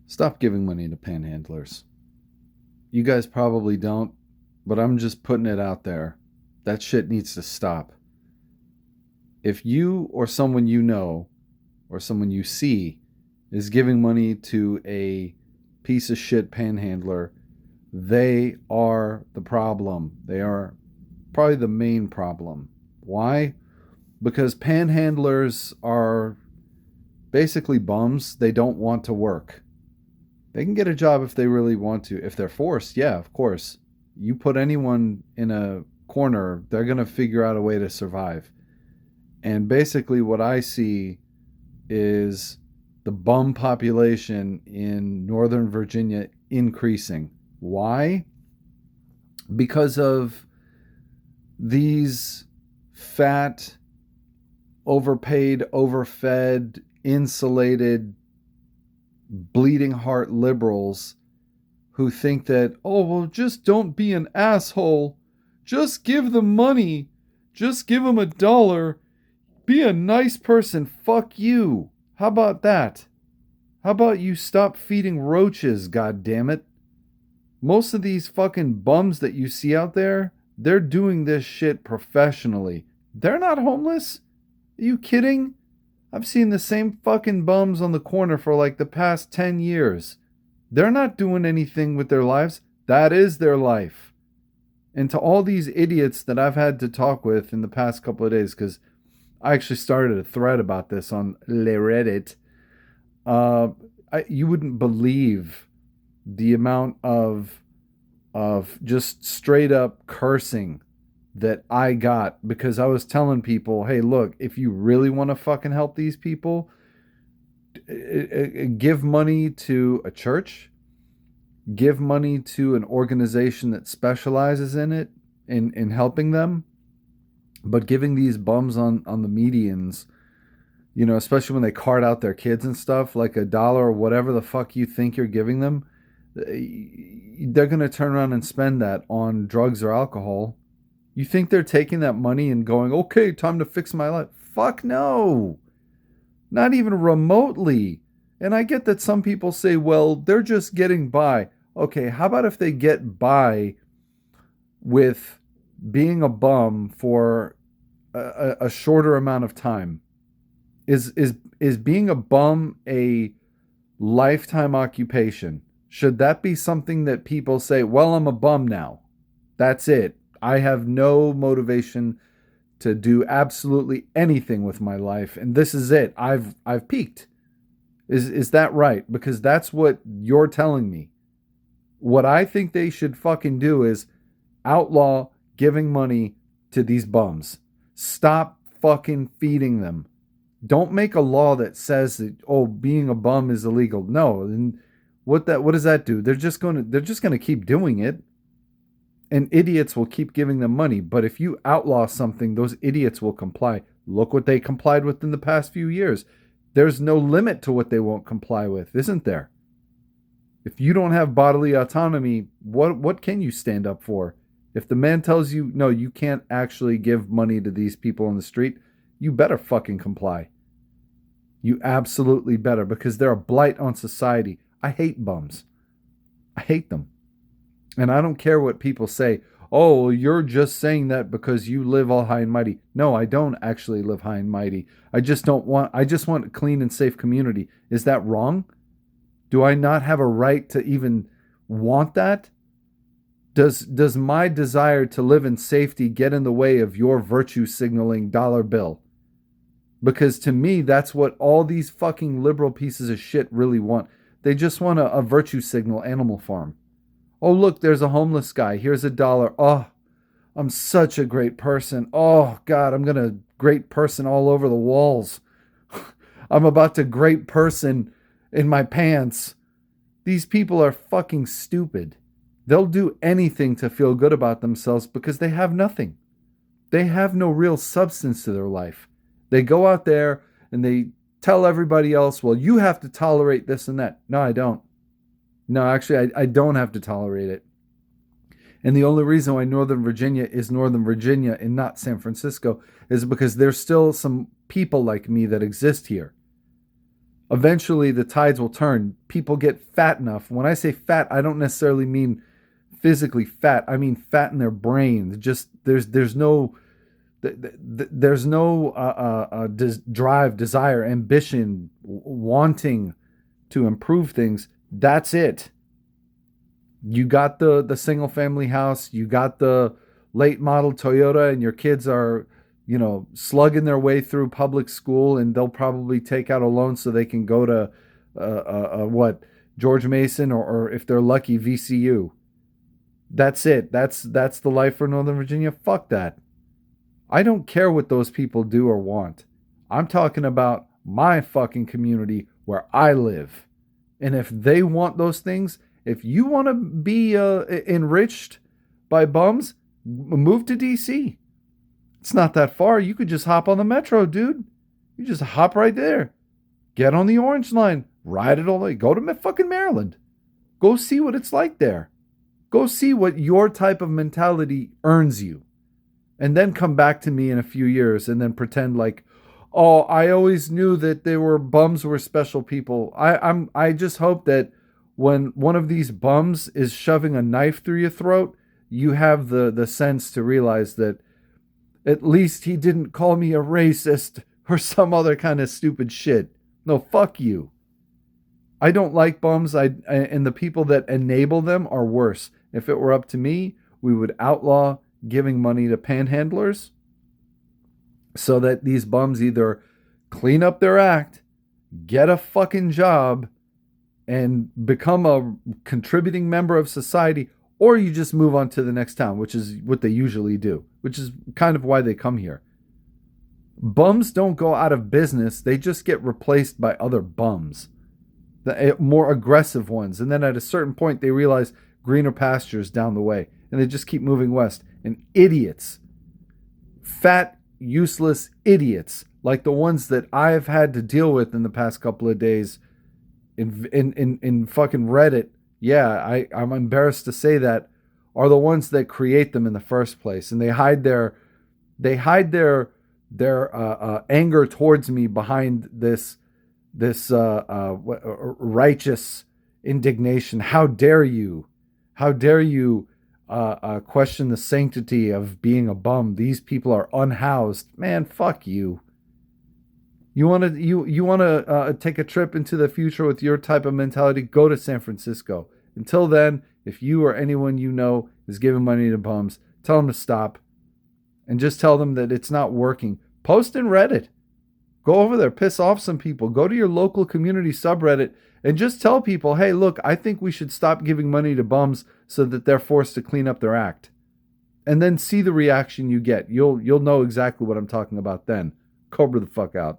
Stop giving money to panhandlers. You guys probably don't, but I'm just putting it out there. That shit needs to stop. If you or someone you know or someone you see is giving money to a piece of shit panhandler, they are the problem. They are probably the main problem. Why? Because panhandlers are basically bums. They don't want to work. They can get a job if they really want to. If they're forced, yeah, of course. You put anyone in a corner, they're going to figure out a way to survive. And basically, what I see is the bum population in Northern Virginia increasing. Why? Because of these fat, overpaid, overfed, insulated, bleeding heart liberals who think that, oh, well, just don't be an asshole. Just give them money. Just give them $1. Be a nice person. Fuck you. How about that? How about you stop feeding roaches, goddammit? Most of these fucking bums that you see out there, they're doing this shit professionally. They're not homeless. Are you kidding? I've seen the same fucking bums on the corner for like the past 10 years. They're not doing anything with their lives. That is their life. And to all these idiots that I've had to talk with in the past couple of days, because I actually started a thread about this on Reddit, you wouldn't believe the amount of just straight up cursing that I got because I was telling people, hey, look, if you really want to fucking help these people, give money to a church, give money to an organization that specializes in it, in helping them. But giving these bums on the medians, you know, especially when they cart out their kids and stuff, like $1 or whatever the fuck you think you're giving them, they're going to turn around and spend that on drugs or alcohol. You think they're taking that money and going, okay, time to fix my life? Fuck no. Not even remotely. And I get that some people say, well, they're just getting by. Okay, how about if they get by with being a bum for a shorter amount of time? Is being a bum a lifetime occupation? Should that be something that people say, well, I'm a bum now. That's it. I have no motivation to do absolutely anything with my life, and this is it. I've peaked. Is that right? Because that's what you're telling me. What I think they should fucking do is outlaw giving money to these bums. Stop fucking feeding them. Don't make a law that says that, oh, being a bum is illegal. No, and what does that do? They're just gonna keep doing it. And idiots will keep giving them money. But if you outlaw something, those idiots will comply. Look what they complied with in the past few years. There's no limit to what they won't comply with, isn't there? If you don't have bodily autonomy, what can you stand up for? If the man tells you, no, you can't actually give money to these people on the street, you better fucking comply. You absolutely better, because they're a blight on society. I hate bums. I hate them. And I don't care what people say. Oh, you're just saying that because you live all high and mighty. No, I don't actually live high and mighty. I just want a clean and safe community. Is that wrong? Do I not have a right to even want that? Does my desire to live in safety get in the way of your virtue signaling dollar bill? Because to me, that's what all these fucking liberal pieces of shit really want. They just want a virtue signal Animal Farm. Oh, look, there's a homeless guy. Here's $1. Oh, I'm such a great person. Oh, God, I'm going to great person all over the walls. I'm about to great person in my pants. These people are fucking stupid. They'll do anything to feel good about themselves because they have nothing. They have no real substance to their life. They go out there and they tell everybody else, well, you have to tolerate this and that. No, I don't. No, actually, I don't have to tolerate it. And the only reason why Northern Virginia is Northern Virginia and not San Francisco is because there's still some people like me that exist here. Eventually, the tides will turn. People get fat enough. When I say fat, I don't necessarily mean physically fat. I mean fat in their brains. Just there's no there's no drive, desire, ambition, wanting to improve things. That's it. You got the single family house, you got the late model Toyota, and your kids are, slugging their way through public school, and they'll probably take out a loan so they can go to what, George Mason, or if they're lucky, VCU. That's it. That's the life for Northern Virginia. Fuck that. I don't care what those people do or want. I'm talking about my fucking community where I live. And if they want those things, if you want to be enriched by bums, move to DC. It's not that far. You could just hop on the metro, dude. You just hop right there. Get on the Orange Line. Ride it all the way. Go to fucking Maryland. Go see what it's like there. Go see what your type of mentality earns you. And then come back to me in a few years and then pretend like, oh, I always knew that bums were special people. I just hope that when one of these bums is shoving a knife through your throat, you have the sense to realize that at least he didn't call me a racist or some other kind of stupid shit. No, fuck you. I don't like bums, and the people that enable them are worse. If it were up to me, we would outlaw giving money to panhandlers so that these bums either clean up their act, get a fucking job, and become a contributing member of society, or you just move on to the next town, which is what they usually do, which is kind of why they come here. Bums don't go out of business. They just get replaced by other bums, the more aggressive ones. And then at a certain point, they realize greener pastures down the way, and they just keep moving west. And idiots, fat, useless idiots, like the ones that I've had to deal with in the past couple of days in fucking Reddit. Yeah, I'm embarrassed to say that, are the ones that create them in the first place, and they hide their anger towards me behind this righteous indignation. How dare you? How dare you question the sanctity of being a bum? These people are unhoused. Man, fuck you. You want to take a trip into the future with your type of mentality? Go to San Francisco. Until then, if you or anyone you know is giving money to bums, tell them to stop. And just tell them that it's not working. Post in Reddit. Go over there, piss off some people. Go to your local community subreddit and just tell people, hey, look, I think we should stop giving money to bums so that they're forced to clean up their act. And then see the reaction you get. You'll know exactly what I'm talking about then. Cobra the fuck out.